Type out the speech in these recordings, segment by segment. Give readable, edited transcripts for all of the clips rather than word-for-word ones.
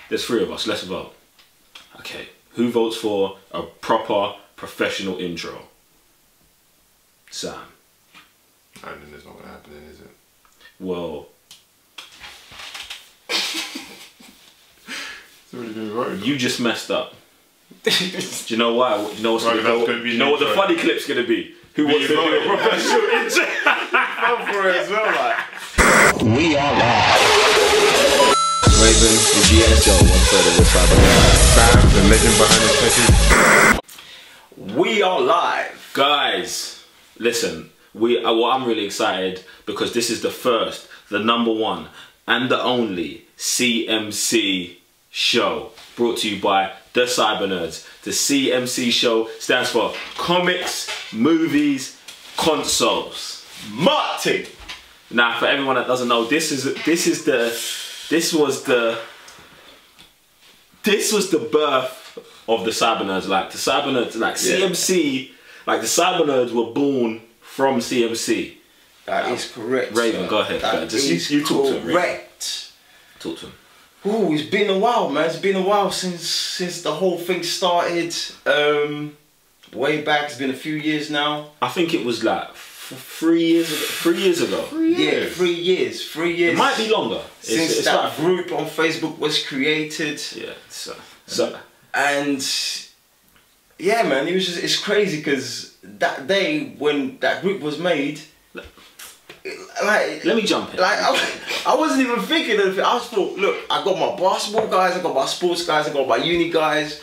There's 3 of us. Let's vote. Okay. Who votes for a proper professional intro? Sam. And then it's not gonna happen, then, is it? Well, it's already been voted. you just messed up. Do you know why? You know what's you know what the funny clip's gonna be? Who wants to do a professional intro? Vote for it as well, like. We are live. Raven, the GS, yo, 1/3 of the CYBERNERDS. Sam, the legend behind the check-in. We are live. Guys, listen. Well, I'm really excited because this is the first, the #1, and the only CMC show brought to you by the CYBERNERDS. The CMC Show stands for Comics, Movies, Consoles. Martin. Now, for everyone that doesn't know, this was the birth of the CYBERNERDS. Like the CYBERNERDS, like CMC, like the CYBERNERDS were born from CMC. That is correct. Raven, sir. go ahead. That Just is talk to him. correct. Talk to him. Oh, it's been a while, man. It's been a while since the whole thing started. Way back. It's been a few years now. I think it was like 3 years ago. 3 years ago. 3 years. Yeah, 3 years. 3 years. It might be longer. Since it's that like, group on Facebook was created. yeah. So and yeah, man, it's crazy because that day when that group was made, like, let me jump in. Like I wasn't even thinking of it. I just thought, look, I got my basketball guys, I got my sports guys, I got my uni guys.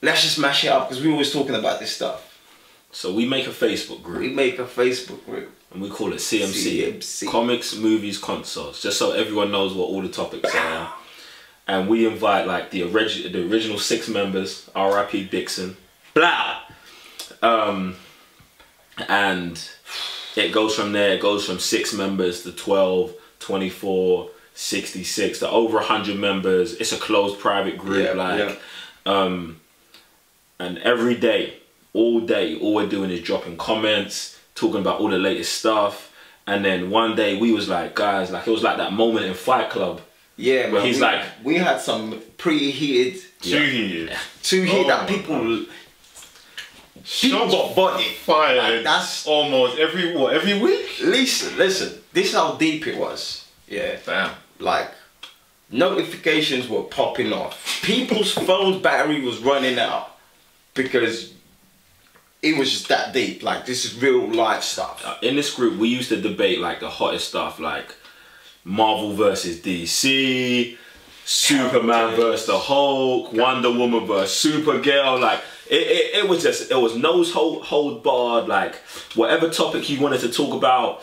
Let's just mash it up because we're always talking about this stuff. So we make a Facebook group. We make a Facebook group. And we call it CMC. CMC. Comics, Movies, Consoles. Just so everyone knows what all the topics are. And we invite like the original 6 members, R.I.P. Dixon. Blah! And it goes from there. It goes from 6 members to 12, 24, 66 to over 100 members. It's a closed private group. And every day, all we're doing is dropping comments, talking about all the latest stuff. And then one day we was like, guys, like it was like that moment in Fight Club. Yeah, man. He's like, we had some preheated, too heated that people got body fired. Like, that's almost every week. Listen. This is how deep it was. Yeah, damn. Like notifications were popping off. People's phone's battery was running out because it was just that deep. Like this is real life stuff. In this group, we used to debate like the hottest stuff, like Marvel versus DC, Superman versus the Hulk, Wonder Woman versus Supergirl. Like it was no hold barred. Like whatever topic you wanted to talk about,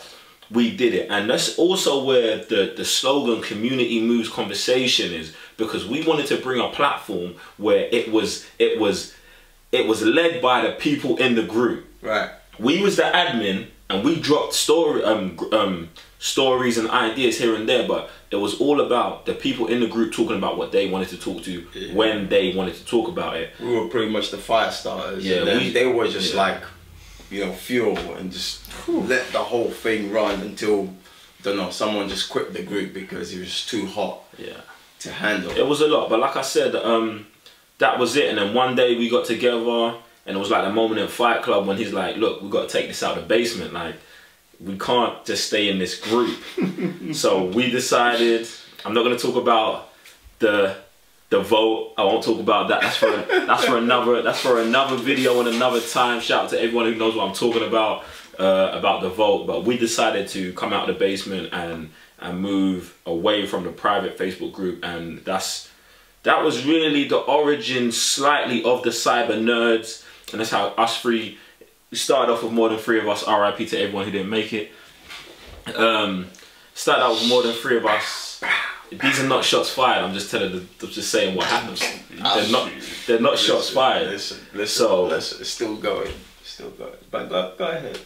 we did it. And that's also where the slogan "Community Moves Conversation" is, because we wanted to bring a platform where it was led by the people in the group. Right. We was the admin and we dropped stories and ideas here and there, but it was all about the people in the group talking about what they wanted to talk to when they wanted to talk about it. We were pretty much the fire starters. Yeah, and they were just like, you know, fuel and just let the whole thing run until, don't know, someone just quit the group because it was too hot to handle. It was a lot, but like I said, that was it. And then one day we got together and it was like the moment in Fight Club when he's like, look, we got to take this out of the basement. Like, we can't just stay in this group. So we decided, I'm not going to talk about the vote. I won't talk about that. That's for another video and another time. Shout out to everyone who knows what I'm talking about the vote. But we decided to come out of the basement and move away from the private Facebook group, and that was really the origin slightly of the CYBERNERDS, and that's how us 3 started off with more than 3 of us. RIP to everyone who didn't make it. Started out with more than 3 of us. These are not shots fired. I'm just saying what happens. They're not shots fired. Listen. It's still going. But go ahead.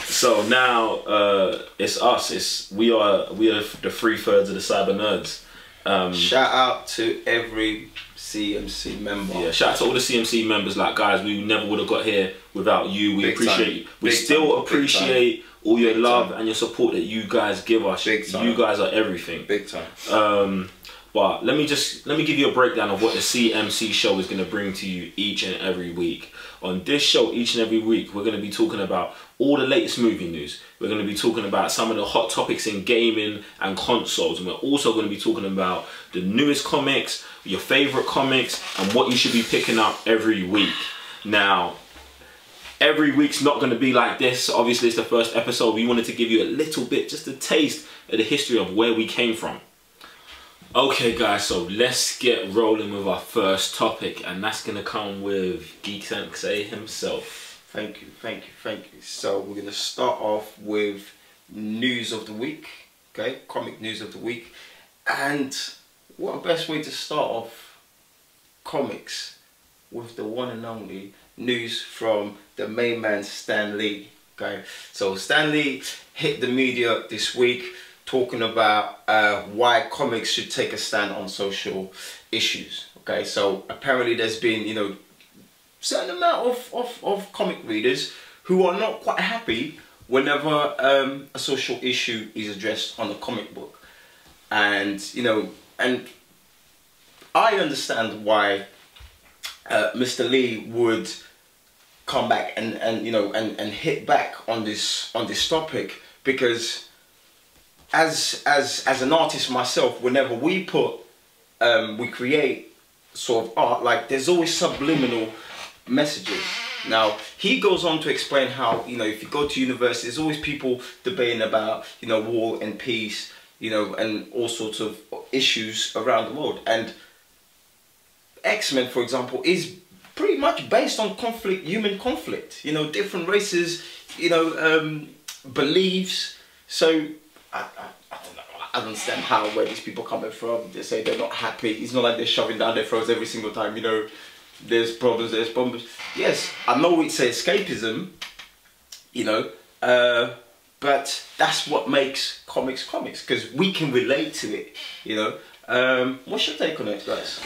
So now it's us. We are the 3/3 of the CYBERNERDS. Shout out to every CMC member. Yeah, shout out to all the CMC members. Like, guys, we never would have got here without you. We appreciate you. We still appreciate all your love and your support that you guys give us. You guys are everything. Big time. But let me give you a breakdown of what the CMC Show is going to bring to you each and every week. On this show, each and every week, we're going to be talking about all the latest movie news. We're going to be talking about some of the hot topics in gaming and consoles. And we're also going to be talking about the newest comics, your favorite comics, and what you should be picking up every week. Now, every week's not going to be like this. Obviously, it's the first episode. We wanted to give you a little bit, just a taste of the history of where we came from. Okay guys, so let's get rolling with our first topic, and that's going to come with Geek Sensei himself. Thank you. So we're going to start off with news of the week, okay? Comic news of the week. And what a best way to start off comics with the one and only news from the main man Stan Lee, okay? So Stan Lee hit the media this week talking about why comics should take a stand on social issues. Okay, so apparently there's been, you know, certain amount of comic readers who are not quite happy whenever a social issue is addressed on a comic book. And, you know, and I understand why Mr. Lee would come back and you know, and hit back on this topic, because as an artist myself, whenever we create sort of art, like there's always subliminal messages. Now he goes on to explain how, you know, if you go to university, there's always people debating about, you know, war and peace, you know, and all sorts of issues around the world. And X-Men, for example, is pretty much based on conflict, human conflict. You know, different races, you know, beliefs. So I don't know. I don't understand where these people coming from. They say they're not happy. It's not like they're shoving down their throats every single time. You know, there's problems. Yes, I know it's escapism. You know, but that's what makes comics, because we can relate to it. You know, what's your take on it, guys?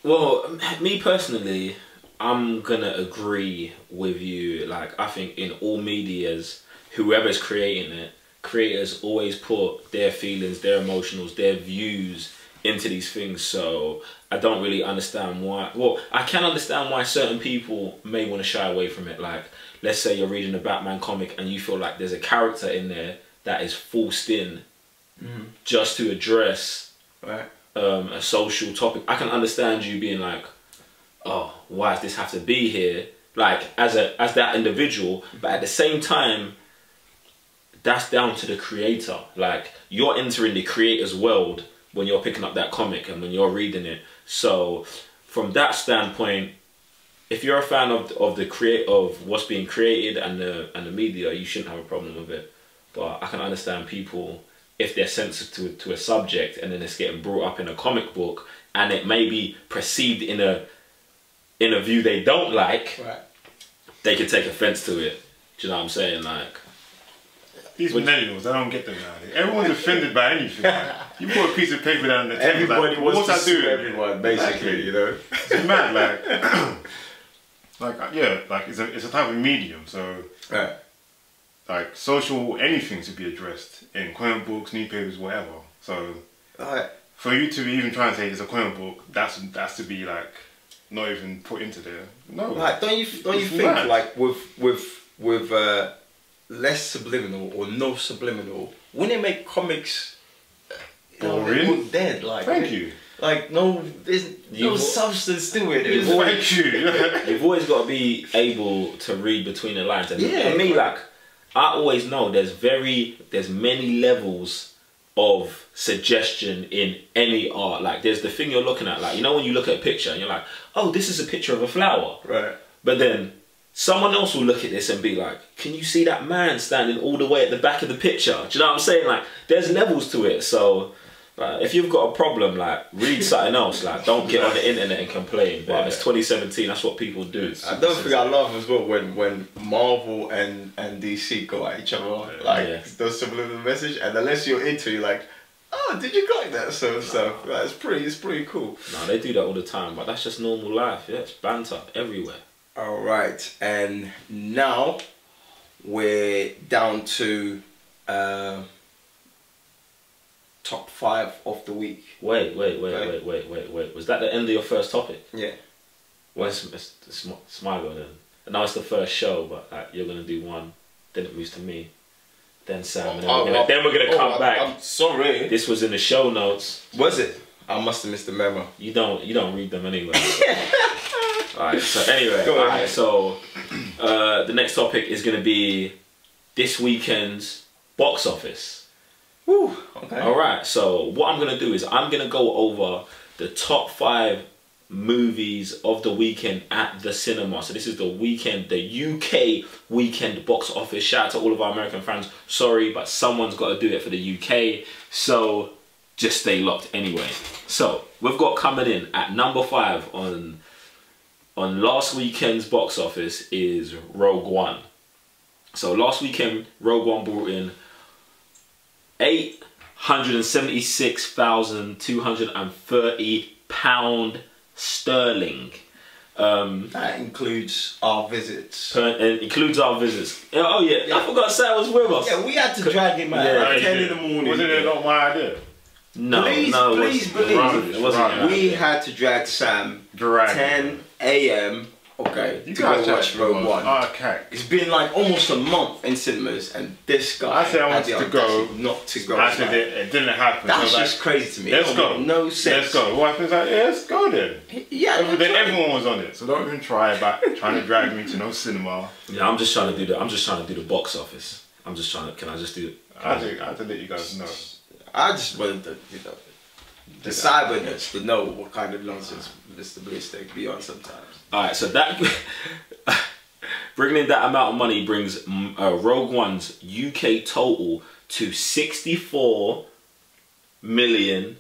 Well, me personally, I'm gonna agree with you. Like, I think in all medias, whoever's creating it, creators always put their feelings, their emotionals, their views into these things. So I don't really understand why. Well, I can understand why certain people may want to shy away from it. Like, let's say you're reading a Batman comic and you feel like there's a character in there that is forced in just to address a social topic. I can understand you being like, oh, why does this have to be here? Like, as that individual, but at the same time, that's down to the creator. Like, you're entering the creator's world when you're picking up that comic and when you're reading it. So from that standpoint, if you're a fan of what's being created and the media, you shouldn't have a problem with it. But I can understand people, if they're sensitive to a subject and then it's getting brought up in a comic book and it may be perceived in a view they don't like, they could take offense to it. Do you know what I'm saying? Like, these millennials, I don't get them nowadays. Everyone's offended by anything. You put a piece of paper down the table, everybody like, wants what's to I sue doing? everyone, basically, you know. It's mad, like yeah, like it's a type of medium, so like social anything to be addressed in comic books, newspapers, whatever. So for you to even try and say it's a comic book, that's to be like not even put into there. No, like don't you think mad. Like with less subliminal or no subliminal, when they make comics boring, dead, like thank you. Like there's no substance to it. You've always got to be able to read between the lines. And for me, like, I always know there's many levels of suggestion in any art. Like, there's the thing you're looking at. Like, you know, when you look at a picture and you're like, oh, this is a picture of a flower. Right. But then someone else will look at this and be like, can you see that man standing all the way at the back of the picture? Do you know what I'm saying? Like, there's levels to it. So if you've got a problem, like, read something else. Like, don't get on the internet and complain. But it's 2017, that's what people do. I don't think I love as well when Marvel and DC go at each other, like, those subliminal message, and unless you're into it, you're like, oh, did you like that sort of stuff? Like, it's pretty cool. No, they do that all the time, but that's just normal life. Yeah, it's banter everywhere. All right, and now we're down to top 5 of the week. Wait. Was that the end of your first topic? Yeah. Well, it's my go then. And now it's the first show, but you're gonna do one. Then it moves to me. Then Sam. And then we're gonna come back. I'm sorry. This was in the show notes. Was it? I must have missed the memo. You don't read them anyway. Alright, so anyway, so the next topic is going to be this weekend's box office. Woo, okay. Alright, so what I'm going to do is I'm going to go over the top 5 movies of the weekend at the cinema. So this is the weekend, the UK weekend box office. Shout out to all of our American fans. Sorry, but someone's got to do it for the UK. So just stay locked anyway. So we've got coming in at number 5 on last weekend's box office is Rogue One. So last weekend, Rogue One brought in £876,230 sterling. That includes our visits. It includes our visits. Oh yeah, I forgot Sam was with us. Yeah, we had to drag him out at 10 in the morning. Wasn't it not my idea? No, please believe. It wasn't. We had to drag Sam 10 a.m. Okay, You to guys go watch Rogue One. Okay. It's been like almost a month in cinemas, and this guy I said I wanted to go. Not to go. I said it didn't happen. That's so just crazy to me. Let's go. No sense. Let's go. What happens? Like, yeah, let's go then. Yeah. Then everyone was on it, so don't even try about trying to drag me to no cinema. Yeah, I'm just trying to do the box office. I'm just trying to. Can I just do it? I had to let you guys know. I just wanted to, the CYBERNERDS to know what kind of nonsense Mr. Ballistic be on sometimes. Alright, so that bringing in that amount of money brings Rogue One's UK total to £64 million.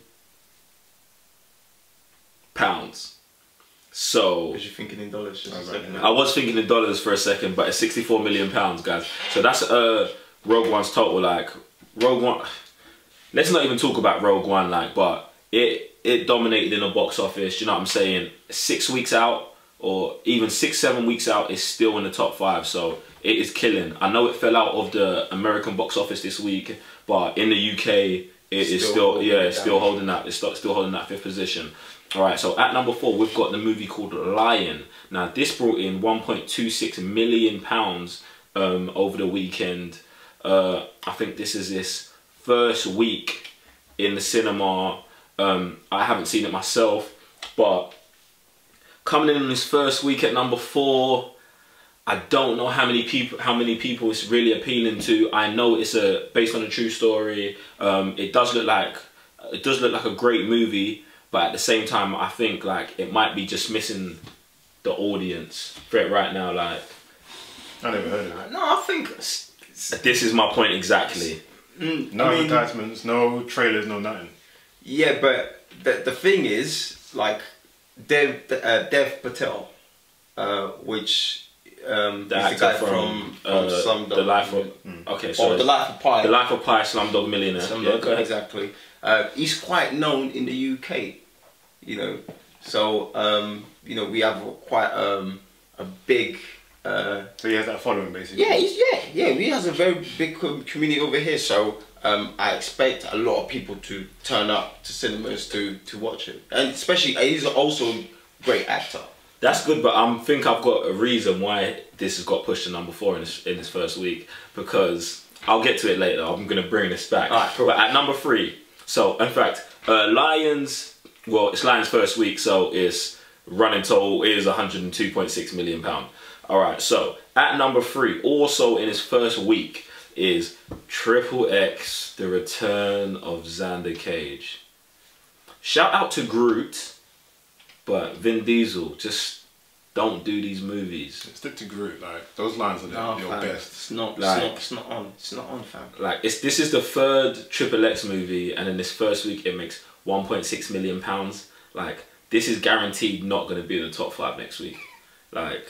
So Was you thinking in dollars just a second? I was thinking in dollars for a second, but it's £64 million, guys. So that's Rogue One's total. Like Rogue One. Let's not even talk about Rogue One, but it dominated in the box office. Do you know what I'm saying? 6 weeks out, or even 6-7 weeks out, is still in the top 5. So it is killing. I know it fell out of the American box office this week, but in the UK, it is still holding that. It's still holding that 5th position. All right. So at number 4, we've got the movie called Lion. Now this brought in £1.26 million over the weekend. I think this is its first week in the cinema. I haven't seen it myself, but coming in on this first week at number 4, I don't know how many people it's really appealing to. I know it's based on a true story. It does look like a great movie, but at the same time, I think it might be just missing the audience for it right now. I never heard of it. No, I think this is my point exactly. No advertisements, no trailers, no nothing. Yeah, but the thing is, Dev Patel, which the is the guy from Slumdog. The Life of okay, so The Life of Pi. The Life of Pi, Slumdog Millionaire. Slumdog, exactly. He's quite known in the UK, So we have quite a big. So he has that following basically. Yeah, he has a very big community over here. So I expect a lot of people to turn up to cinemas to watch it, and especially he's also a great actor. That's good, but I think I've got a reason why this has got pushed to number 4 in this first week, because I'll get to it later. I'm gonna bring this back. All right, cool. But at number 3, so in fact, Lions. Well, it's Lions' first week, so it's running total is £102.6 million. All right, so at number 3, also in his first week, is XXX: The Return of Xander Cage. Shout out to Groot, but Vin Diesel, just don't do these movies. Stick to Groot. Those lines are your best. It's not on, fam. This is the 3rd XXX movie, and in this first week it makes £1.6 million. This is guaranteed not going to be in the top 5 next week. Terrible.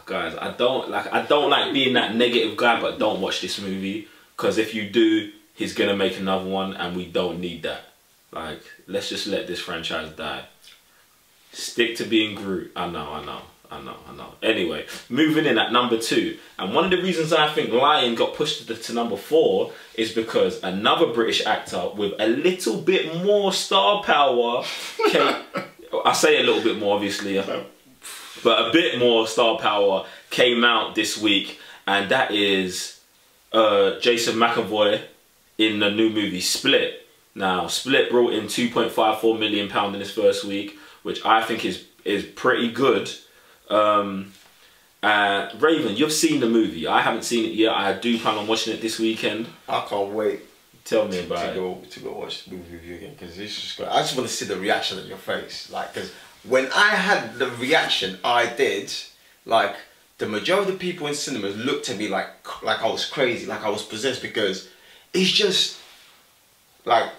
Guys, I don't like being that negative guy, but don't watch this movie, because if you do, he's gonna make another one, and we don't need that. Let's just let this franchise die. Stick to being Groot. I know. I know. Anyway, moving in at number 2. And one of the reasons I think Lion got pushed to number 4 is because another British actor with a little bit more star power came, I say a little bit more obviously, but a bit more star power came out this week, and that is Jason McAvoy in the new movie Split. Now, Split brought in £2.54 million in his first week, which I think is pretty good. Raven, you've seen the movie. I haven't seen it yet. I do plan on watching it this weekend. I can't wait. Tell me about it. To go watch the movie with you again, because it's just great. I just want to see the reaction on your face, like, because when I had the reaction I did, like, the majority of the people in cinemas looked at me like I was crazy, like I was possessed, because it's just like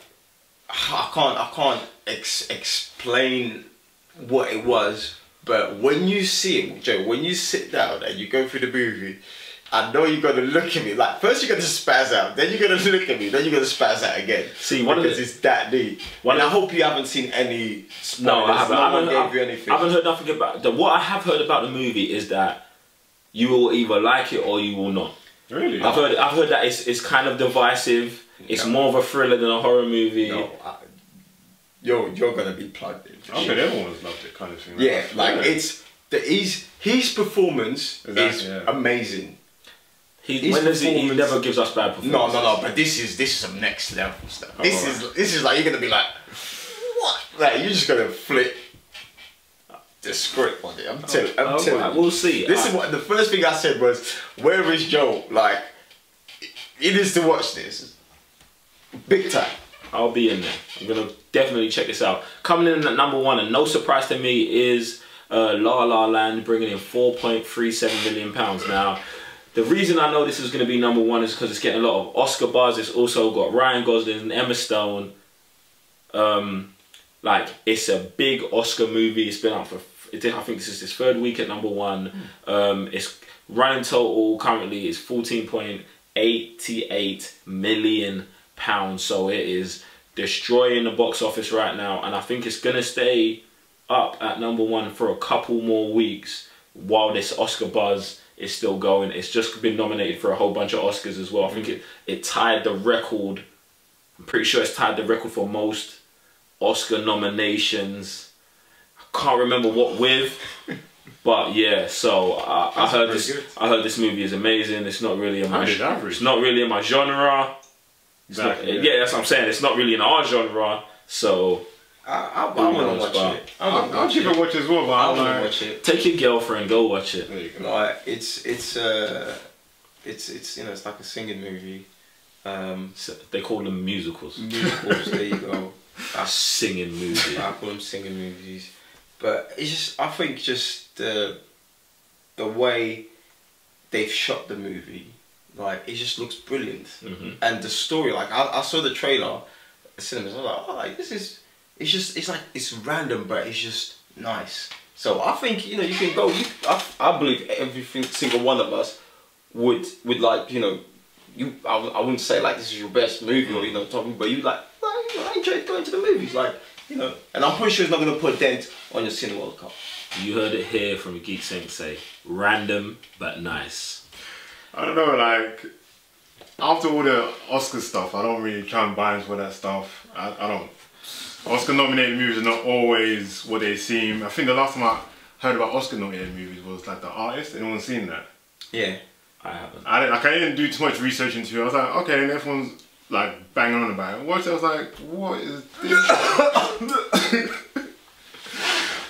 I can't explain what it was. But when you see it, Joe, when you sit down and you go through the movie, I know you're gonna look at me. Like, first you're gonna spaz out, then you're gonna look at me, then you're gonna spaz out again. See, because it's that deep. And I hope you haven't seen any spoilers. No, I haven't. No one gave you anything. I haven't heard nothing about what I have heard about the movie is that you will either like it or you will not. Really? I've heard that it's kind of divisive. It's more of a thriller than a horror movie. No, you're gonna be plugged in. I bet everyone's loved it, kind of thing. Yeah, like his performance is amazing. He never gives us bad performance. No, but this is some next level stuff. This is like, you're gonna be like, what? Like, you're just gonna flip the script on it. I'm telling you. We'll see. This is what the first thing I said was, where is Joe? Like, he needs to watch this. Big time. I'll be in there. I'm gonna definitely check this out. Coming in at number 1, and no surprise to me, is La La Land, bringing in £4.37 million. Now, the reason I know this is going to be number 1 is because it's getting a lot of Oscar buzz. It's also got Ryan Gosling and Emma Stone. Like, it's a big Oscar movie. It's been out for, I think this is its 3rd week at number 1. It's running total currently is £14.88 million. So it is destroying the box office right now, and I think it's gonna stay up at number 1 for a couple more weeks while this Oscar buzz is still going. It's just been nominated for a whole bunch of Oscars as well. I think it tied the record. I'm pretty sure it's tied the record for most Oscar nominations. I can't remember what with, but yeah. So I heard this movie is amazing. It's not really in my genre. Exactly. Yeah, that's what I'm saying. It's not really in our genre, so I want to watch it. I'll give it a watch as well, but I want to watch it. Take your girlfriend, go watch it. There you go. Like, it's you know, it's like a singing movie. So they call them musicals. Musicals. There you go. Singing movies. I call them singing movies, but it's just, I think just the way they've shot the movie. Like, it just looks brilliant. And the story, like, I saw the trailer at cinemas, I was like, oh, like, it's like, it's random, but it's just nice. So I think, you know, you can go, I believe every single one of us would like, you know, I wouldn't say, like, this is your best movie, or, you know, but you like, well, you know, I enjoy going to the movies, like, you know, and I'm pretty sure it's not going to put a dent on your Cine World Cup. You heard it here from Geek Sensei. Random, but nice. I don't know, like, after all the Oscar stuff, I don't really try and buy into all that stuff. I don't. Oscar nominated movies are not always what they seem. I think the last time I heard about Oscar nominated movies was like The Artist. Anyone seen that? Yeah, I haven't. I didn't do too much research into it. I was like, okay, and everyone's like banging on about it. Watched it, I was like, what is this?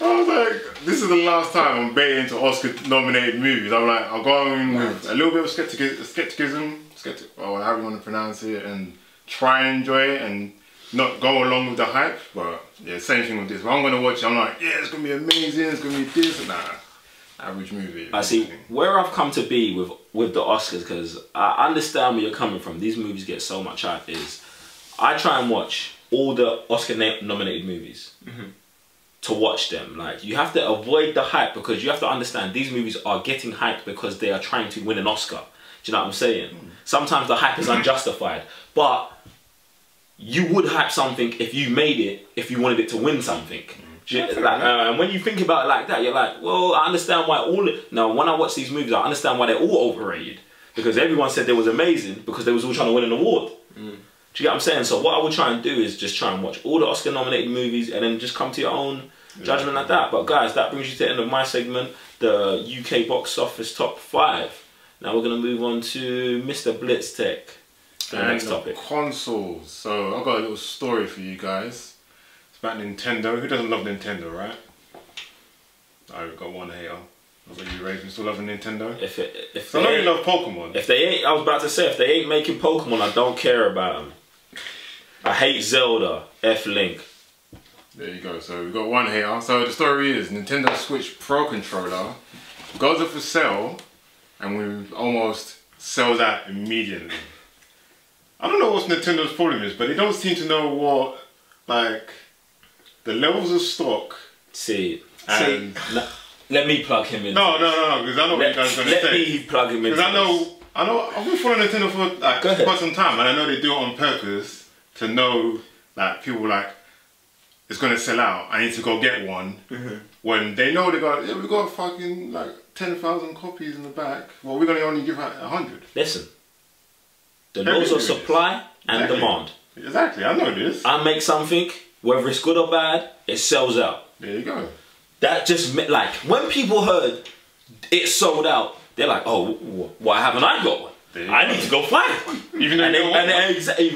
I was like, this is the last time I'm baiting into Oscar-nominated movies. I'm like, I'll go in with a little bit of skepticism, or however you want to pronounce it, and try and enjoy it and not go along with the hype. But yeah, same thing with this. When I'm going to watch it, I'm like, yeah, it's going to be amazing, it's going to be this. Nah, average movie. I see where I've come to be with the Oscars, because I understand where you're coming from. These movies get so much hype. Is I try and watch all the Oscar-nominated movies. To watch them. Like, you have to avoid the hype, because you have to understand these movies are getting hyped because they are trying to win an Oscar. Do you know what I'm saying? Sometimes the hype is unjustified, but you would hype something if you made it, if you wanted it to win something. And when you think about it like that, you're like, well, I understand why now when I watch these movies, I understand why they're all overrated. Because everyone said they was amazing because they was all trying to win an award. Do you get what I'm saying? So what I would try and do is just try and watch all the Oscar nominated movies and then just come to your own judgment like that. But guys, that brings you to the end of my segment, the UK box office top 5. Now we're going to move on to Mr. Blitztech. The next topic. Consoles. So I've got a little story for you guys. It's about Nintendo. Who doesn't love Nintendo, right? I've got one hater. What about you, Raven? Still loving Nintendo? If I know you love Pokemon. If they ain't, I was about to say, if they ain't making Pokemon, I don't care about them. I hate Zelda. F-Link. There you go. So we've got one hater. So the story is Nintendo Switch Pro Controller goes up for sale, and we almost sells out immediately. I don't know what Nintendo's problem is, but they don't seem to know what, like, the levels of stock. Let me plug him in. No, because I know what you guys are going to say. Let me plug him in. Because I know, I've been following Nintendo for like quite some time, and I know they do it on purpose to know, like, people like, it's going to sell out, I need to go get one. When they know we got fucking like 10,000 copies in the back, well, we're going to only give out 100. Listen, the laws of supply and demand. Exactly, I know this. I make something, whether it's good or bad, it sells out. There you go. That just meant, like, when people heard it sold out, they're like, oh, why haven't I got one? I need to go find one. Even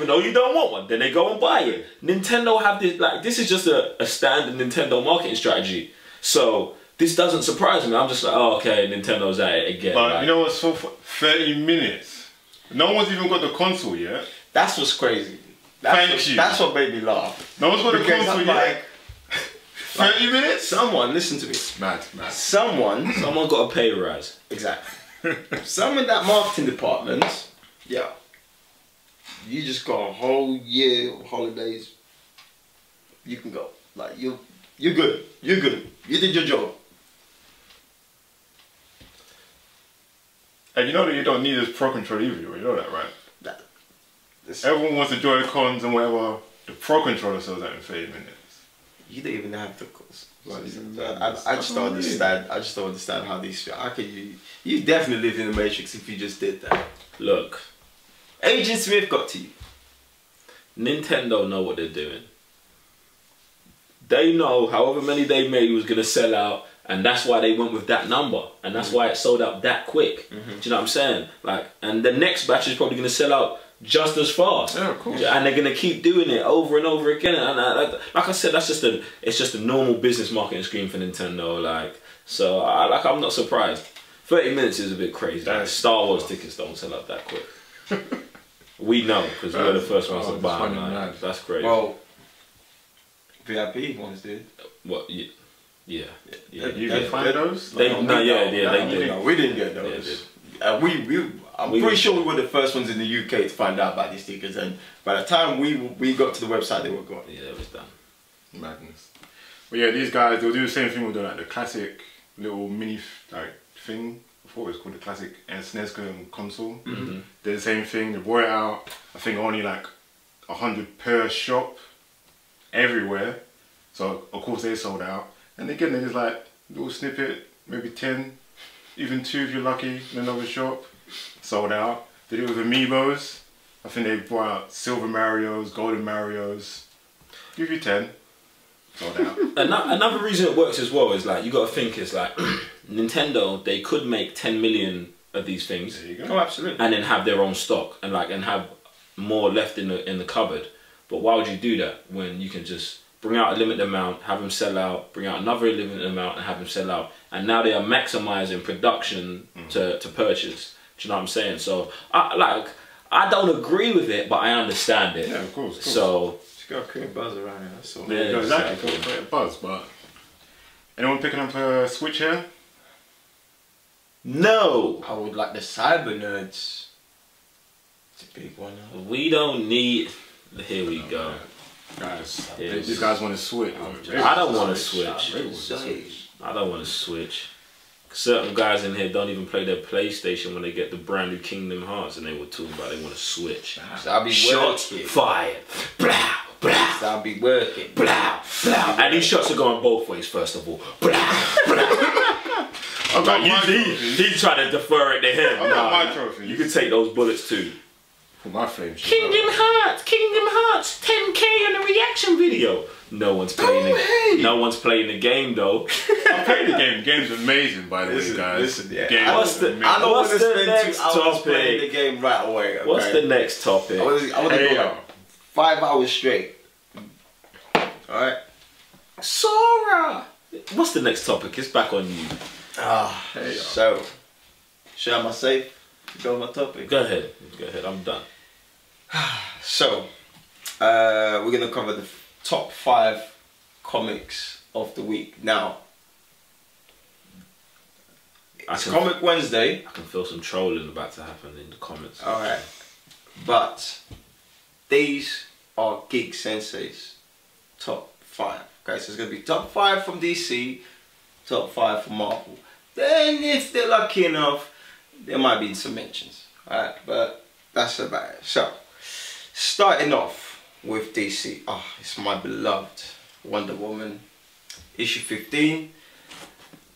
though you don't want one, then they go and buy it. Nintendo have this, like, this is just a standard Nintendo marketing strategy. So this doesn't surprise me. I'm just like, oh, okay, Nintendo's at it again. But like, you know what's so 30 minutes? No one's even got the console yet. That's what's crazy. That's what made me laugh. No one's got the console yet. 30 minutes? Someone, listen to me. Mad. Someone got a pay rise. Exactly. Someone in that marketing department, yeah. You just got a whole year of holidays. You can go. Like, you're good. You're good. You did your job. And you know that you don't need this Pro Controller either, you know that, right? Everyone wants the Joy-Cons and whatever. The Pro Controller sells out in 30 minutes. You don't even have the course. I just don't understand. I just don't understand how these. How can you? You definitely live in the Matrix if you just did that. Look, Agent Smith got to you. Nintendo know what they're doing. They know however many they made was gonna sell out, and that's why they went with that number, and that's why it sold out that quick. Do you know what I'm saying? Like, and the next batch is probably gonna sell out just as fast. Yeah, of course. And they're gonna keep doing it over and over again. And like I said, it's just a normal business marketing scheme for Nintendo. Like, so I'm not surprised. 30 minutes is a bit crazy. Like, Star Wars tickets don't sell out that quick. We know because we were the first ones to buy them. Like, that's crazy. Well, VIP ones did. What? Yeah. You did find those? They did. No, we didn't get those. I'm pretty sure we were the first ones in the UK to find out about these stickers, and by the time we got to the website, they were gone. Yeah, it was done. Madness. But yeah, these guys, they'll do the same thing with like the classic little mini like thing. I thought it was called the classic SNES console. They're the same thing. They brought it out. I think only like 100 per shop everywhere. So of course they sold out. And again, there's like little snippet, maybe 10, even 2 if you're lucky in another shop. Sold out. They did it with Amiibos. I think they brought out Silver Marios, Golden Marios. Give you 10. Sold out. Another reason it works as well is like, you got to think is like, Nintendo, they could make 10 million of these things. There you go. Oh, absolutely. And then have their own stock and have more left in the cupboard. But why would you do that when you can just bring out a limited amount, have them sell out, bring out another limited amount and have them sell out. And now they are maximizing production to purchase. Do you know what I'm saying? So, I don't agree with it, but I understand it. Yeah, of course. So, just got to create buzz around it, that's all. Yeah, exactly. Create a buzz, but... Anyone picking up a Switch here? No! I would like the CYBERNERDS. It's a big one. We don't need... Here we go. Guys, these guys want to switch. I don't want to switch. I don't want to switch. Certain guys in here don't even play their PlayStation when they get the brand new Kingdom Hearts, and they were talking about they want to switch. So I'll be shots fired. Blah, blah. I'll be working. Blah, blah. And these shots are going both ways, first of all. Blah, blah. He's trying to defer it to him. I got my trophy. You can take those bullets too. For my flame shit. Kingdom Hearts, 10K on a reaction video. No one's playing it. No one's playing the game though. I played the game. The game's amazing, by the way, guys. Listen, yeah. I don't want to spend 2 hours topic? playing the game right away. Okay? What's the next topic? I want to go like 5 hours straight. Alright. Sora! What's the next topic? It's back on you. So, share my safe. Go my topic. Go ahead, I'm done. So, we're going to cover the top 5 comics of the week. Now, it's Comic Wednesday. I can feel some trolling about to happen in the comments. Alright. But, these are Geek Sensei's top 5. Okay, so it's going to be top 5 from DC, top 5 from Marvel. Then, if they're lucky enough, there might be some mentions. Alright, but that's about it. So, starting off with DC. It's my beloved Wonder Woman, issue 15.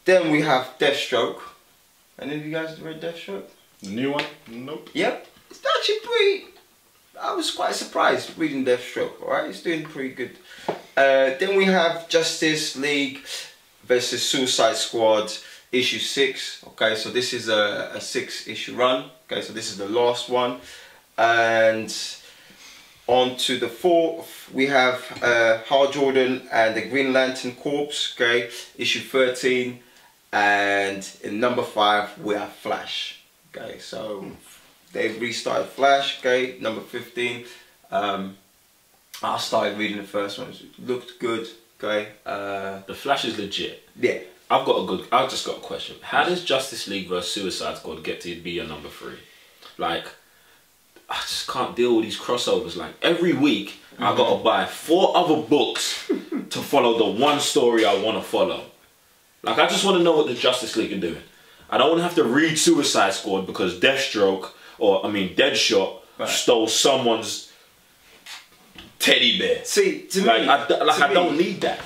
Then we have Deathstroke. Any of you guys read Deathstroke? The new one? Nope. Yep. It's actually pretty... I was quite surprised reading Deathstroke, alright? It's doing pretty good. Then we have Justice League versus Suicide Squad, issue 6. Okay, so this is a 6-issue run. Okay, so this is the last one. And on to the 4th, we have Hal Jordan and the Green Lantern Corps. Okay, issue 13. And in number 5, we have Flash. Okay, so they've restarted Flash. Okay, number 15. I started reading the first one. It looked good. Okay. The Flash is legit. Yeah. I've just got a question. How does Justice League vs Suicide Squad get to be your number 3? Like, I just can't deal with these crossovers. Like, every week I gotta buy 4 other books to follow the one story I want to follow. Like, I just want to know what the Justice League are doing. I don't want to have to read Suicide Squad because Deathshot stole someone's teddy bear. See, to me, I don't need that.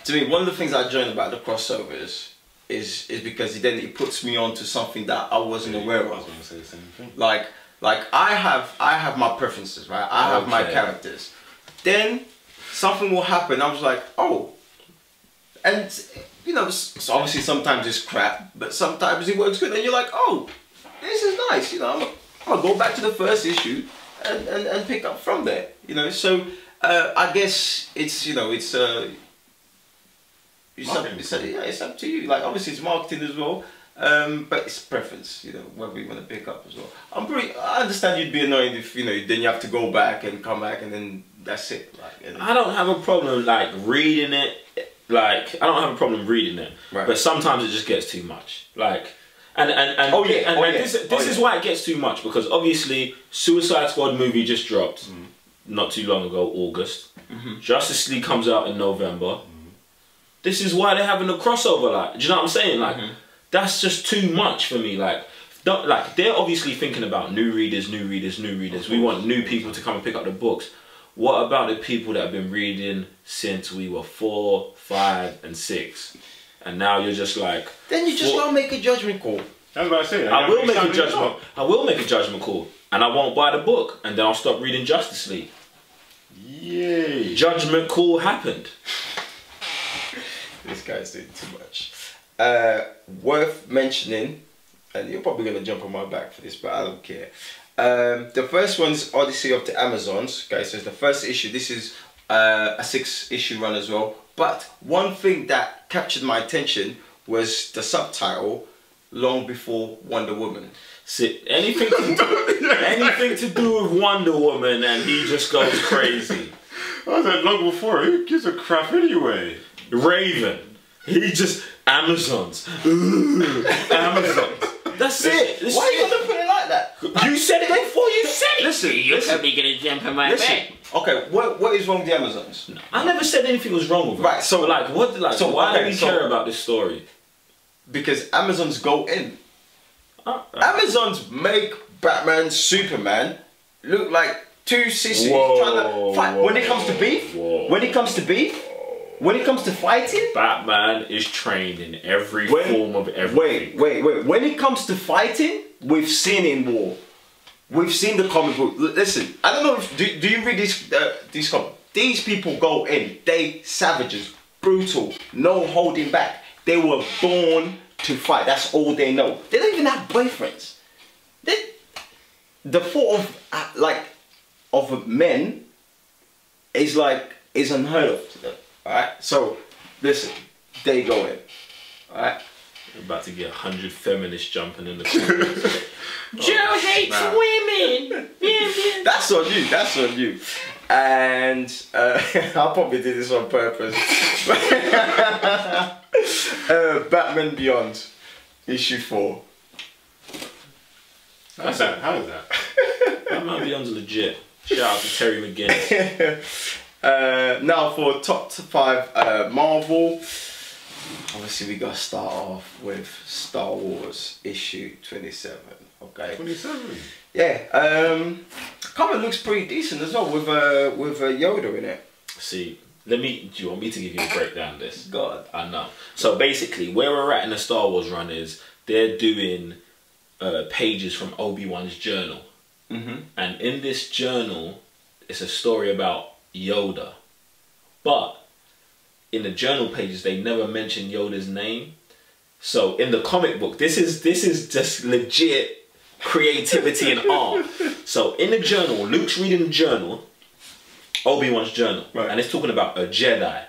To me, one of the things I enjoy about the crossovers is because then it puts me on to something that I wasn't aware of. I was going to say the same thing. Like I have my preferences, right? I have my characters. Then something will happen. I was like, oh, and you know, so obviously sometimes it's crap, but sometimes it works good. And you're like, oh, this is nice. You know, I'm gonna go back to the first issue and pick up from there. You know, so I guess it's it's up to you. Like, obviously it's marketing as well, but it's preference. You know, whether you want to pick up as well. I understand you'd be annoyed if then you have to go back and come back and then that's it. Like, I don't have a problem like reading it. Like, I don't have a problem reading it, right. But sometimes it just gets too much. Like, this is why it gets too much, because obviously Suicide Squad movie just dropped not too long ago, August. Justice League comes out in November. This is why they're having a crossover. Like, do you know what I'm saying? Like, that's just too much for me. Like, they're obviously thinking about new readers. We want new people to come and pick up the books. What about the people that have been reading since we were 4, 5, and 6? And now you're just like... Then you just gotta make a judgment call. That's what I say. I will make a judgment. I will make a judgment call. And I won't buy the book. And then I'll stop reading Justice League. Yay. Judgment call happened. This guy's doing too much. Worth mentioning, and you're probably gonna jump on my back for this, but I don't care. The first one's Odyssey of the Amazons. Okay, so it's the first issue. This is a 6-issue run as well. But one thing that captured my attention was the subtitle, Long Before Wonder Woman. See, anything to do with Wonder Woman and he just goes crazy. I was like, long before, who gives a crap anyway? Raven. He just, Amazons. Amazons. That's it. Why are you gonna put it like that? You said it before you said it. Listen, you're probably gonna jump in my bed. Okay, what is wrong with the Amazons? No, I never said anything was wrong with it. Right, so like, what? Like, so why do we care about this story? Because Amazons go in. Amazons make Batman, Superman look like two sissies Whoa, trying to fight. When it comes to beef, when it comes to beef, when it comes to fighting, Batman is trained in every form of everything. Wait. When it comes to fighting, we've seen in war. We've seen the comic book. Listen, I don't know if do you read these comics? These people go in. They savages, brutal, no holding back. They were born to fight. That's all they know. They don't even have boyfriends. The thought of men is unheard of to them. Alright? So listen, they go in. Alright? We're about to get 100 feminists jumping in the corner. Joe hates women. That's on you. And I probably did this on purpose. Batman Beyond, issue 4. How is that? Batman Beyond's legit. Shout out to Terry McGinnis. Now for top 5 Marvel. Obviously we gotta start off with Star Wars issue 27. Okay. 27. Yeah. Cover looks pretty decent as well with Yoda in it. See, do you want me to give you a breakdown of this? God. I know. So basically, where we're at in the Star Wars run is they're doing pages from Obi-Wan's journal. And in this journal, it's a story about Yoda. But in the journal pages, they never mention Yoda's name. So in the comic book, this is just legit creativity and art. So in the journal, Luke's reading the journal, Obi-Wan's journal, right. And it's talking about a Jedi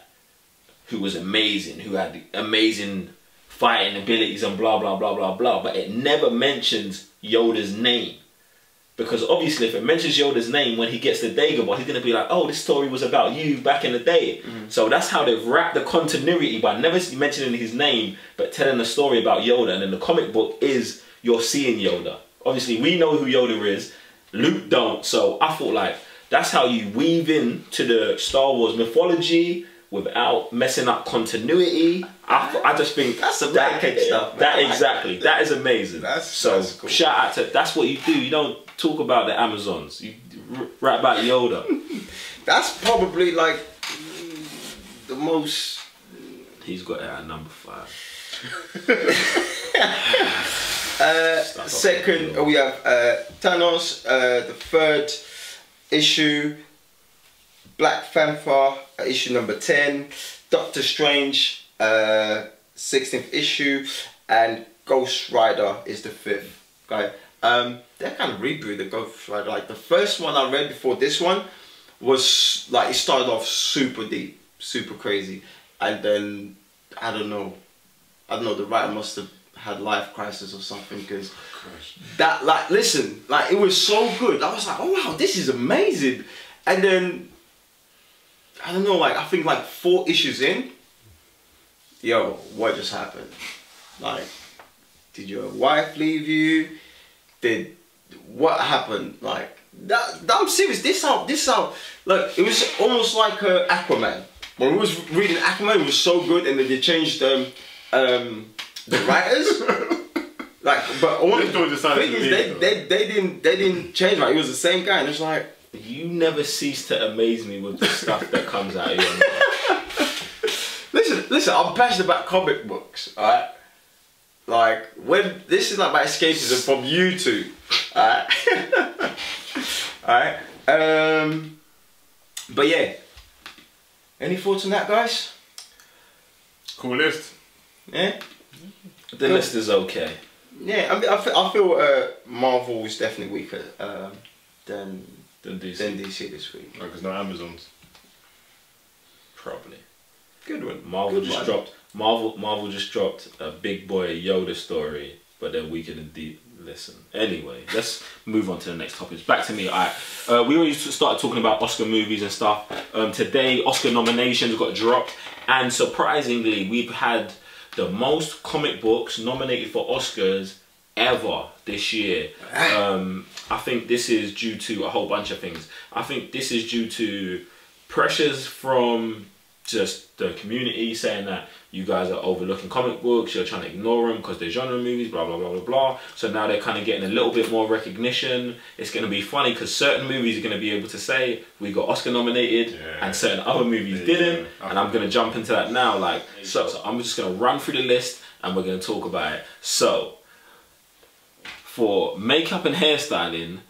who was amazing, who had amazing fighting abilities and blah blah blah blah blah, but it never mentions Yoda's name. Because obviously if it mentions Yoda's name when he gets the Dagobah, he's going to be like, oh, this story was about you back in the day. So that's how they've wrapped the continuity by never mentioning his name, but telling the story about Yoda. And in the comic book is you're seeing Yoda. Obviously we know who Yoda is, Luke don't. So I thought like, that's how you weave in to the Star Wars mythology without messing up continuity. I just think that's some cake stuff. Exactly. That is amazing. That's cool. Shout out to, that's what you do. You don't talk about the Amazons. You write about Yoda. That's probably like the most. He's got it at number 5. Second, we have Thanos, the 3rd issue. Black Panther, issue number 10. Doctor Strange, 16th issue, and Ghost Rider is the 5th. Okay, they kind of rebooted the Ghost Rider. Like the first one I read before this one was like it started off super deep, super crazy, and then I don't know, the writer must have had life crisis or something because that listen, it was so good. I was like, oh wow, this is amazing, and then. I don't know, I think 4 issues in, yo, what just happened? Did your wife leave you? What happened? I'm serious, this how, look, it was almost like Aquaman. When we was reading Aquaman, it was so good, and then they changed the writers. But all the thing is, they didn't change, it was the same guy, and it's like, you never cease to amaze me with the stuff that comes out of your mouth. Listen, I'm passionate about comic books, alright? When this is my escapism from YouTube, alright? Alright? But yeah. Any thoughts on that, guys? Cool list. Yeah? The list is okay. Yeah, I feel Marvel is definitely weaker than DC this week. Because no Amazons. Probably. Good one. Marvel just dropped a big boy Yoda story, but they're weaker than deep. Listen. Anyway, let's move on to the next topics. Back to me. Alright. We already started talking about Oscar movies and stuff. Today, Oscar nominations got dropped, and surprisingly, we've had the most comic books nominated for Oscars ever this year. I think this is due to a whole bunch of things. I think this is due to pressures from just the community saying that you guys are overlooking comic books, you're trying to ignore them because they're genre movies, blah, blah, blah, blah, blah. So now they're kind of getting a little bit more recognition. It's going to be funny because certain movies are going to be able to say, we got Oscar nominated, and certain other movies didn't. And I'm going to jump into that now. Like, so I'm just going to run through the list and we're going to talk about it. So, for makeup and hairstyling,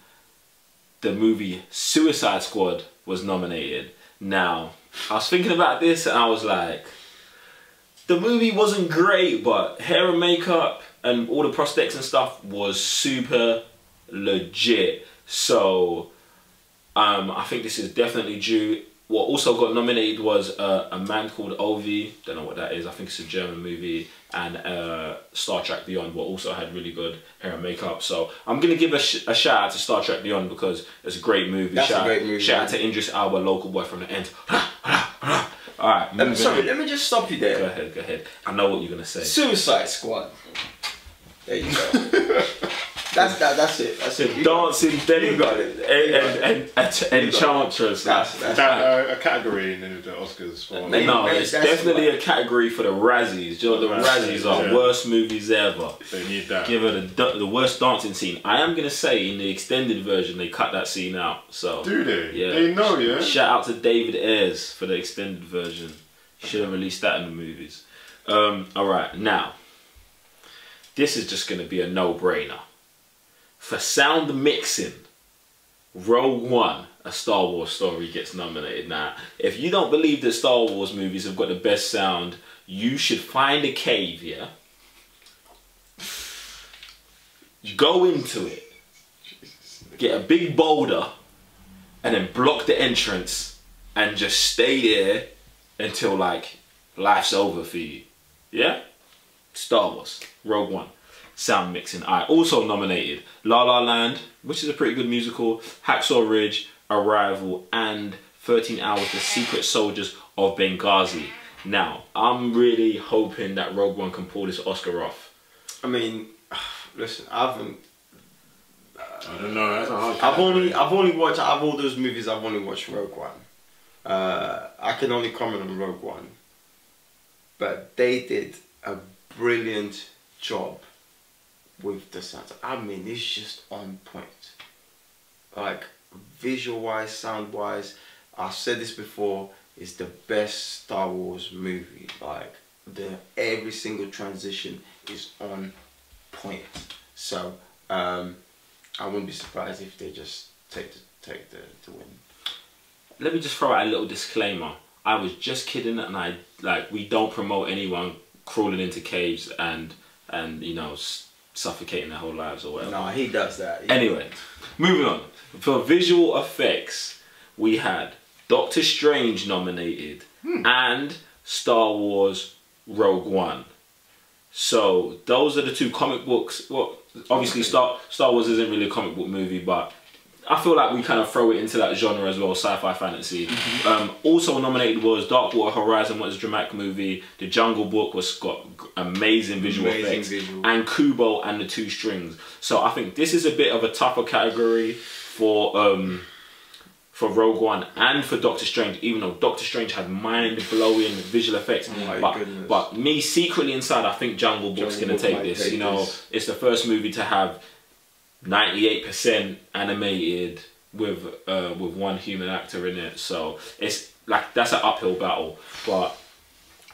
the movie Suicide Squad was nominated. Now, I was thinking about this and I was like, the movie wasn't great, but hair and makeup and all the prosthetics and stuff was super legit. So I think this is definitely due. What also got nominated was A Man Called Ovi. Don't know what that is. I think it's a German movie. And Star Trek Beyond, what also had really good hair and makeup. So I'm gonna give a shout out to Star Trek Beyond because it's a great movie. That's a great movie. Shout out to Idris Elba, local boy from the end. Alright, sorry, let me just stop you there. Go ahead. I know what you're gonna say. Suicide Squad. There you go. That's it. That's it. Dancing got it. and Enchantress. That's a category in the Oscars for. No, it's definitely a category for the Razzies. You know, the Razzies are worst movies ever. They need that. Give it the worst dancing scene. I am gonna say in the extended version they cut that scene out. So do they? Yeah. They know, yeah. Shout out to David Ayers for the extended version. Should have released that in the movies. All right, now this is just gonna be a no-brainer. For sound mixing, Rogue One, A Star Wars Story, gets nominated. Now, if you don't believe that Star Wars movies have got the best sound, you should find a cave, yeah? Go into it, get a big boulder, and then block the entrance, and just stay there until, like, life's over for you. Yeah? Star Wars, Rogue One. Sound mixing. I also nominated La La Land, which is a pretty good musical, Hacksaw Ridge, Arrival, and 13 Hours, The Secret Soldiers of Benghazi. Now, I'm really hoping that Rogue One can pull this Oscar off. I mean, listen, I haven't. I don't know. That's a hard. I've only watched out of all those movies. I've only watched Rogue One. I can only comment on Rogue One, but they did a brilliant job with the sound. I mean, it's just on point. Like, visual wise, sound wise, I've said this before, it's the best Star Wars movie. Like, every single transition is on point. So I wouldn't be surprised if they just take the win. Let me just throw out a little disclaimer. I was just kidding, and we don't promote anyone crawling into caves and you know, suffocating their whole lives or whatever. No, he does that. Anyway, moving on. For visual effects, we had Doctor Strange nominated and Star Wars Rogue One. So those are the two comic books. Well, obviously Star Wars isn't really a comic book movie, but I feel like we kind of throw it into that genre as well, sci-fi fantasy. Also nominated was Darkwater Horizon, what is a dramatic movie. The Jungle Book got amazing visual effects. And Kubo and the Two Strings. So I think this is a bit of a tougher category for Rogue One and for Doctor Strange, even though Doctor Strange had mind-blowing visual effects. But me secretly inside, I think Jungle Book's going to take this. You know, it's the first movie to have 98% animated with one human actor in it, so it's like that's an uphill battle, but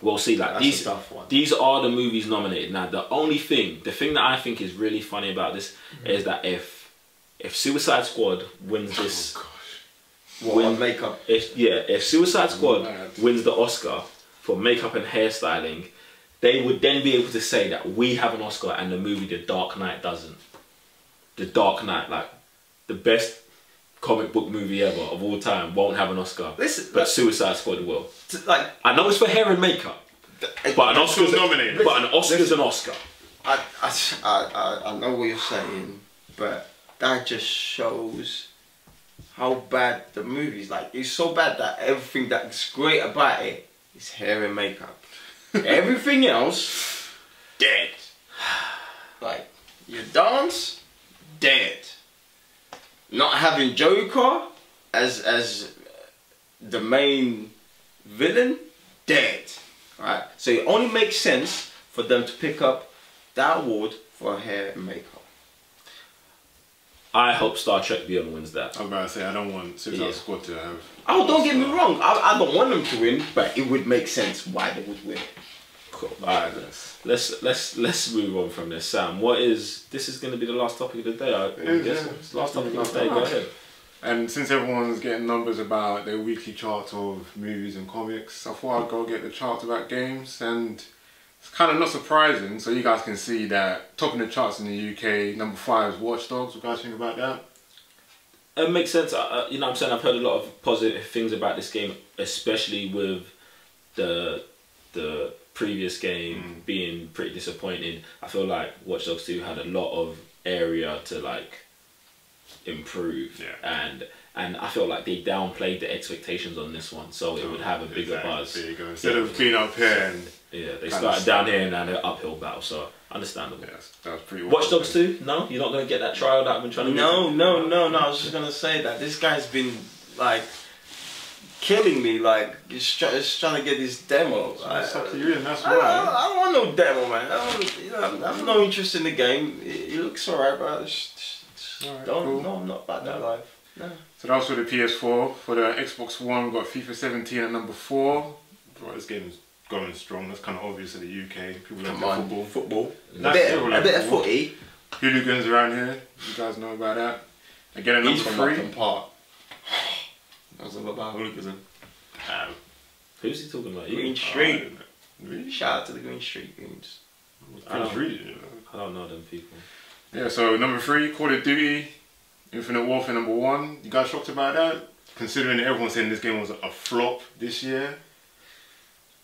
we'll see. Like these are the movies nominated. Now the thing that I think is really funny about this is that if Suicide Squad wins this, if Suicide Squad wins the Oscar for makeup and hairstyling, they would then be able to say that we have an Oscar and the movie The Dark Knight doesn't. The Dark Knight, like the best comic book movie ever of all time, won't have an Oscar. But Suicide Squad will. Like, I know it's for hair and makeup, but an Oscar's nominated. But an Oscar's an Oscar. I know what you're saying, but that just shows how bad the movie's. Like, it's so bad that everything that's great about it is hair and makeup. Everything else, dead. Like, you dance, dead. Not having Joker as the main villain, dead. Alright, so it only makes sense for them to pick up that award for hair and makeup. I hope Star Trek Beyond wins that. I was about to say, I don't want Suicide Squad to have... Oh, don't get me wrong. I don't want them to win, but it would make sense why they would win. Cool. Alright, let's move on from this. Sam, this is going to be the last topic of the day, I guess. It's the last topic of the day, go ahead. And since everyone's getting numbers about their weekly charts of movies and comics, I thought I'd go get the charts about games, and it's kind of not surprising, so you guys can see that topping the charts in the UK, number 5 is Watch Dogs. What do you guys think about that? It makes sense. You know what I'm saying? I've heard a lot of positive things about this game, especially with the previous game being pretty disappointing. I feel like Watch Dogs 2 had a lot of area to like improve, and I feel like they downplayed the expectations on this one, so it would have a bigger buzz. There you go. Instead of being up here and they started down here and now they're uphill battle, so understandable. Yeah, that was pretty. Watch Dogs 2? No, you're not gonna get that trial that I've been trying to. No. I was just gonna say that this guy's been like killing me, like just trying to get this demo. It's up to you, and that's why. I don't want no demo, man. I have no interest in the game. It looks alright, but no, I'm not about that life. No. So that was for the PS4. For the Xbox One, we got FIFA 17 at number 4. Bro, this game's going strong. That's kind of obvious in the UK. People love football. A bit of footy. Hooligans around here. You guys know about that. Again, at number 3. Park. That was all about hooliganism. Who's he talking about? Green Street. Shout out to the Green Street games. I don't know them people. Yeah, so number 3, Call of Duty, Infinite Warfare number 1. You guys shocked about that? Considering that everyone's saying this game was a flop this year.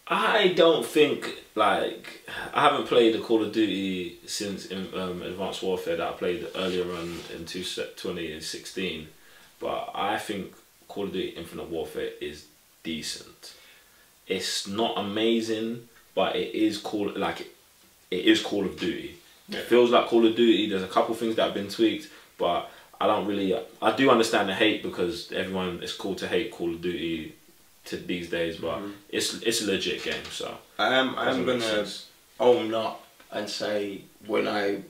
I don't think, like, I haven't played a Call of Duty since Advanced Warfare that I played earlier on in 2016, but I think Call of Duty Infinite Warfare is decent. It's not amazing, but it is Call of Duty. Yeah. It feels like Call of Duty. There's a couple things that have been tweaked, but I do understand the hate, because everyone, it's cool to hate Call of Duty these days, but it's a legit game. So I'm gonna own up and say when I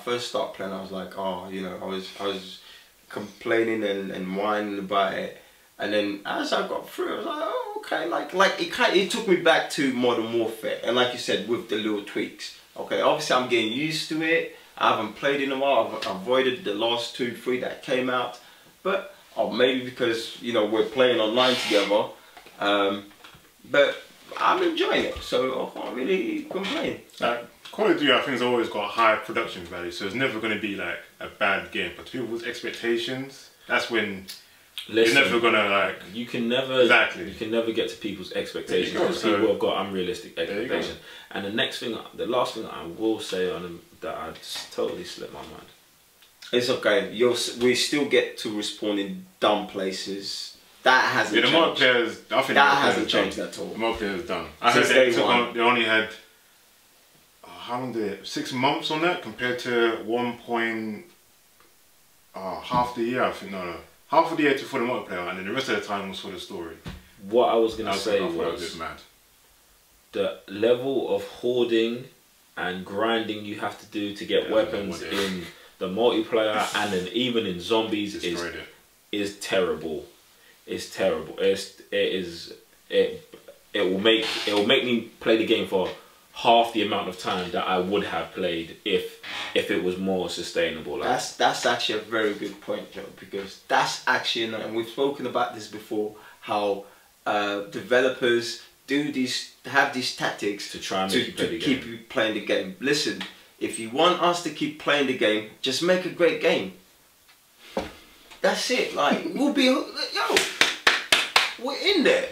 first started playing, I was like, oh, you know, I was complaining and whining about it, and then as I got through, I was like, oh, okay, like it took me back to Modern Warfare, and like you said, with the little tweaks. Okay, obviously I'm getting used to it. I haven't played in a while. I've avoided the last 2, 3 that came out, but maybe because, you know, we're playing online together. But I'm enjoying it, so I can't really complain. Call of Duty, I think, has always got high production value, so it's never going to be like a bad game. But people's expectations, that's when you're never gonna like. You can never get to people's expectations, because people have got unrealistic expectations. And the last thing I will say on them that I just totally slipped my mind. It's okay. We still get to respawn in dumb places. That hasn't changed. The multiplayers, I think that hasn't changed at all. The multiplayer's done. I heard they only had how long did it? 6 months on that compared to half the year. I think half of the year for the multiplayer, and then the rest of the time was for the story. What I was gonna say was mad. The level of hoarding and grinding you have to do to get weapons in the multiplayer, and then even in zombies is terrible. It's terrible. It will make me play the game for half the amount of time that I would have played if it was more sustainable. Like. That's actually a very good point, Joe, because that's actually, and we've spoken about this before, how developers have these tactics to try and keep you playing the game. Listen, if you want us to keep playing the game, just make a great game. That's it. Like, we'll be, we're in there.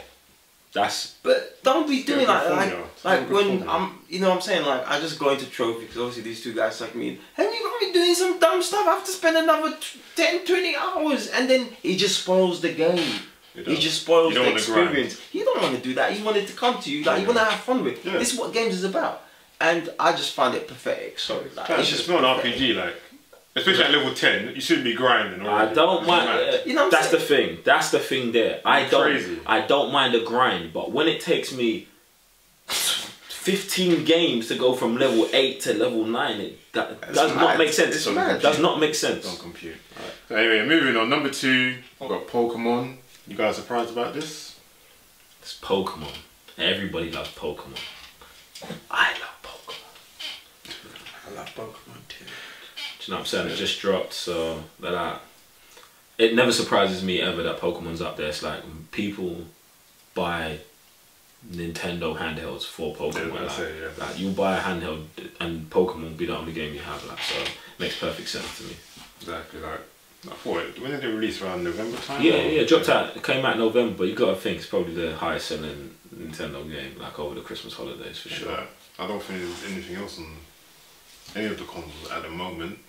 But don't be doing like when you know what I'm saying, like I just go into trophy because obviously these two guys like me, and you're gonna be doing some dumb stuff. I have to spend another 10, 20 hours, and then it just spoils the game. It just spoils the experience. You don't want to do that. You want it to come to you. Like you want to have fun with. Yeah. This is what games is about, and I just find it pathetic. So like, it's not an RPG, like. Especially at level 10, you shouldn't be grinding. Already. I don't mind. You know, that's the thing. That's the thing there. I don't mind the grind, but when it takes me 15 games to go from level 8 to level 9. That does not make sense. Does not make sense. Don't compute. Right. So anyway, moving on. Number 2, we've got Pokemon. You guys surprised about this? It's Pokemon. Everybody loves Pokemon. I love Pokemon. I love Pokemon too. Do you know what I'm saying? It just dropped, so that it never surprises me ever that Pokemon's up there. It's like people buy Nintendo handhelds for Pokemon. Like you buy a handheld and Pokemon will be the only game you have. Like, so it makes perfect sense to me. Exactly. Like, I thought, when did it release? Around November time? Yeah, it dropped out. It came out in November, but you gotta think it's probably the highest selling Nintendo game, like over the Christmas holidays for sure. I don't think there's anything else on any of the consoles at the moment.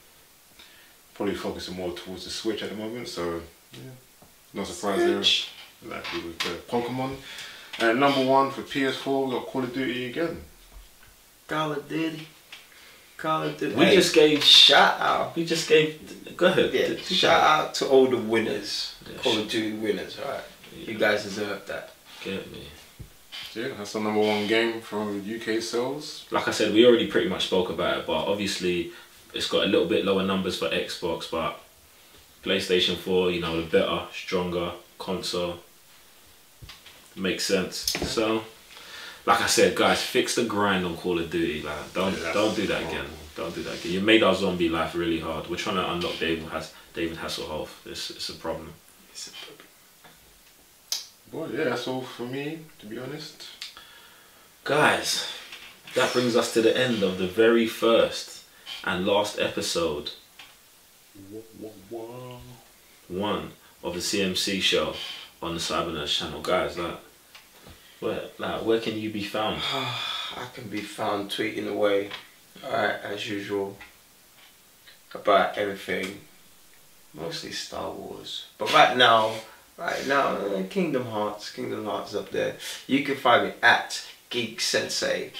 Probably focusing more towards the Switch at the moment, so yeah, no surprise there. Exactly with Pokemon. And number 1 for PS4, we got Call of Duty again. Call of Duty. Call of Duty. We just gave shout out. We just gave. Go ahead. Yeah, shout out to all the winners. Call of Duty winners. Alright, you guys deserve that. Get me. Yeah, that's the number 1 game from UK sales. Like I said, we already pretty much spoke about it, but obviously it's got a little bit lower numbers for Xbox, but PlayStation 4, you know, the better, stronger console. Makes sense. So, like I said, guys, fix the grind on Call of Duty. Like, don't do that again. Don't do that again. You made our zombie life really hard. We're trying to unlock David Hasselhoff. It's a problem. It's a problem. Well, yeah, that's all for me, to be honest. Guys, that brings us to the end of the very first and last episode 1 of the CMC Show on the CYBERNERDS channel. Guys, where can you be found? I can be found tweeting away, alright, as usual, about everything, mostly Star Wars. But right now, Kingdom Hearts up there. You can find me at Geek Sensei.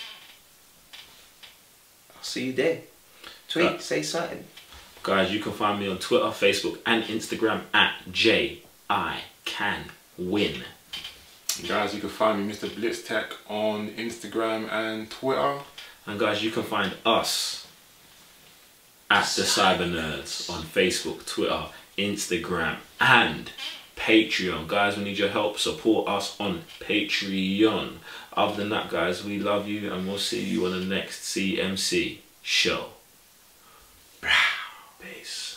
I'll see you there. Tweet, say something. Guys, you can find me on Twitter, Facebook and Instagram at JICanWin. Guys, you can find me, Mr. BlitzTech, on Instagram and Twitter. And guys, you can find us at the CYBERNERDS on Facebook, Twitter, Instagram and Patreon. Guys, we need your help. Support us on Patreon. Other than that, guys, we love you and we'll see you on the next CMC Show. Peace.